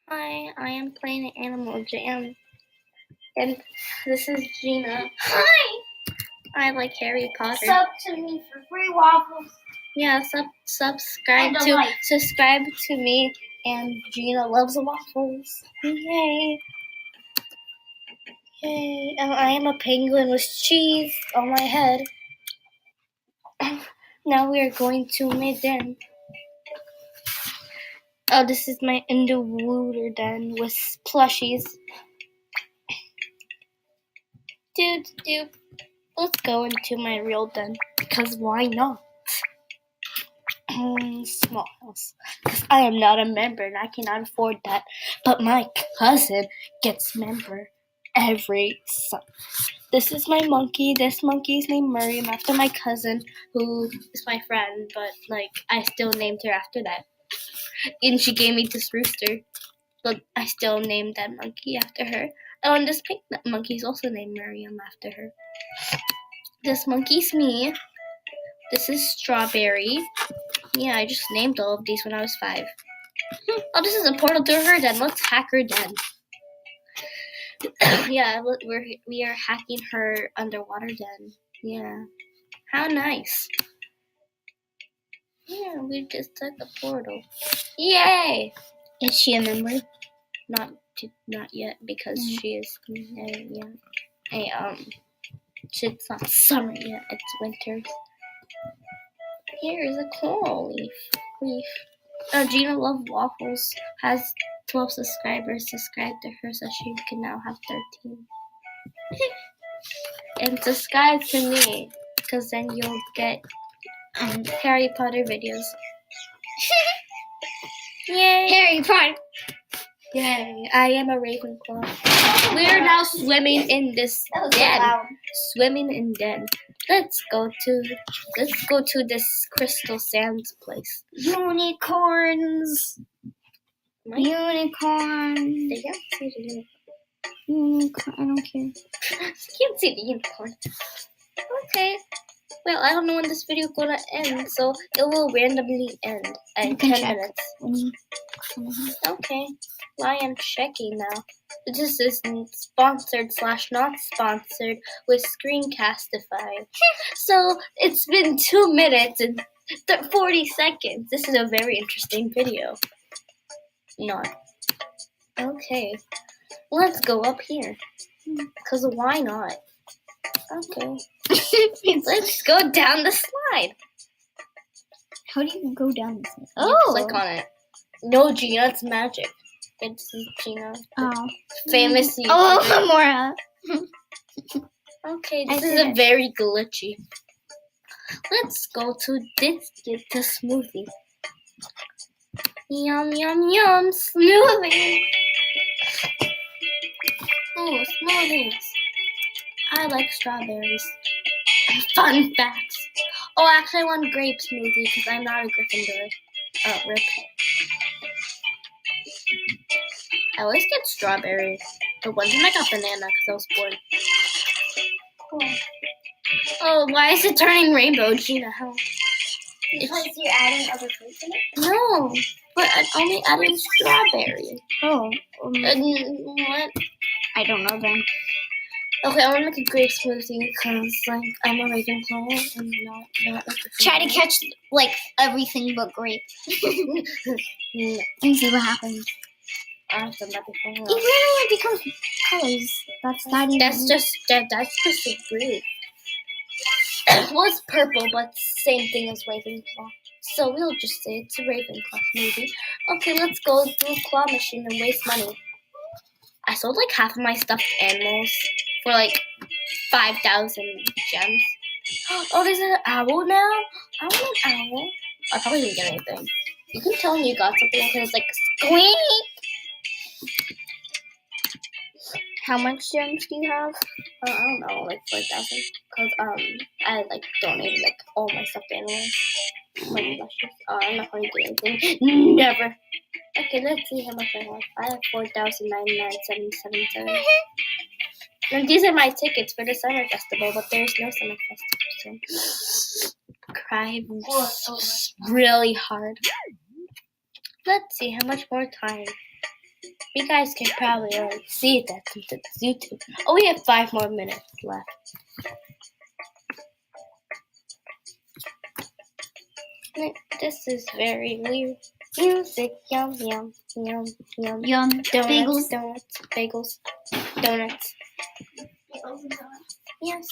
Hi, I am playing Animal Jam, and this is Gina. Hi! I like Harry Potter. Sub to me for free waffles. Yeah, subscribe to me, and Gina loves waffles. Yay! Yay! And I am a penguin with cheese on my head. Now we are going to my den. Oh, this is my underwater den with plushies. Dude. Let's go into my real den, because why not? Small house. Because I am not a member and I cannot afford that. But my cousin gets member every Sunday. This is my monkey. This monkey is named Miriam after my cousin, who is my friend, but I still named her after that. And she gave me this rooster, but I still named that monkey after her. Oh, and this pink monkey is also named Miriam after her. This monkey's me. This is Strawberry. Yeah, I just named all of these when I was 5. Oh, this is a portal to her den. Let's hack her den. Yeah, we are hacking her underwater den. Yeah. How nice. Yeah, we just took a portal. Yay! Is she a member? Not yet, because she is it's not summer yet, it's winter. Here is a coral leaf. Oh, Gina Love Waffles has 12 subscribers. Subscribe to her so she can now have 13. And subscribe to me, because then you'll get Harry Potter videos. Yay! Harry Potter. Yay! I am a Ravenclaw. We are now swimming in this den. Swimming in den. Let's go to this Crystal Sands place. Unicorns. Unicorn. They can't see the unicorn. Unicorn. I don't care. You can't see the unicorn. Okay. Well, I don't know when this video is gonna end, so it will randomly end at 10 minutes. Okay. Well, I am checking now. This is sponsored / not sponsored with Screencastify. So it's been 2 minutes and 40 seconds. This is a very interesting video. Not. Okay. Let's go up here. Because why not? Okay. Let's go down the slide. How do you go down this slide? You click on it. No, Gina, it's magic. It's Gina. Oh. Famous YouTuber. Oh, Mora. Okay, this is a very glitchy. Let's go to get the smoothie. Yum, yum, yum, smoothie. Ooh, smoothies. I like strawberries. Fun facts. Oh, actually, I want grape smoothie because I'm not a Gryffindor. Oh, rip. I always get strawberries. But one time I got banana because I was bored. Cool. Oh, why is it turning rainbow, Gina? How? Because you're adding other fruits in it? No, but I'm only adding strawberry. Oh. What? I don't know then. Okay, I want to make a grape smoothie because, I'm a Ravenclaw and not like a Try to catch, everything but grape. Yeah. And see what happens. I've done that before. It literally becomes colors. That's just a fruit. Well, it's purple, but same thing as Ravenclaw. So we'll just say it's a Ravenclaw smoothie. Okay, let's go do a claw machine and waste money. I sold half of my stuffed animals for 5,000 gems. Oh, there's an owl now? I want an owl. I probably didn't get anything. You can tell when you got something because it's squeak. How much gems do you have? I don't know, 4,000. Because I donated all my stuffed animals. I'm not going to get anything. Never. Okay, let's see how much I have. I have 4,99777. And these are my tickets for the summer festival, but there's no summer festival, so cry really hard. Let's see how much more time. You guys can probably already see that since it's YouTube. Oh, we have 5 more minutes left. This is very weird. Music, yum, yum, yum, yum. Yum. Donuts, Bagels. donuts, bagels, donuts. Bagels and donuts. Yes.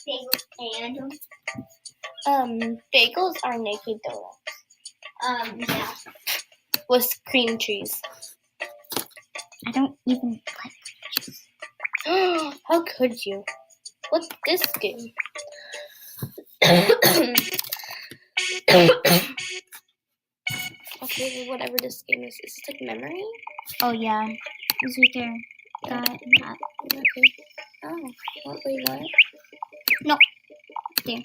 Bagels and donuts. Bagels are naked donuts. Yeah. With cream cheese. I don't even like. How could you? What's this game? Okay, whatever this game is this like memory? Oh yeah, it's right there. That. Okay. Oh, what? Wait, what? No. There.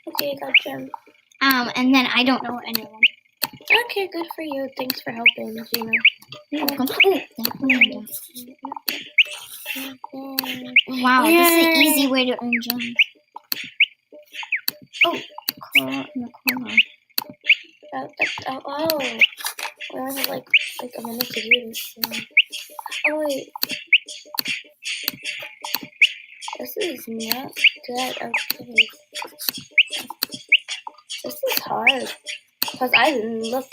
Okay, I got gem. And then I don't know any of them. Okay, good for you. Thanks for helping, Gina. You're welcome. Wow, this is an easy way to earn gems. Oh, Cola in the corner. Oh. We only have like a minute to do this. Oh wait. This is not good. Okay. This is hard. Because I didn't look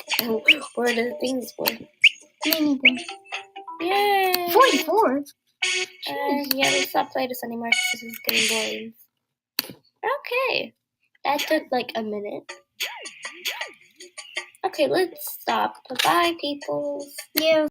where the things were. Me neither. Yay! 44? Yeah, let's not play this anymore because this is getting boring. Okay. That took like a minute. Okay, let's stop. Bye, people. Yeah.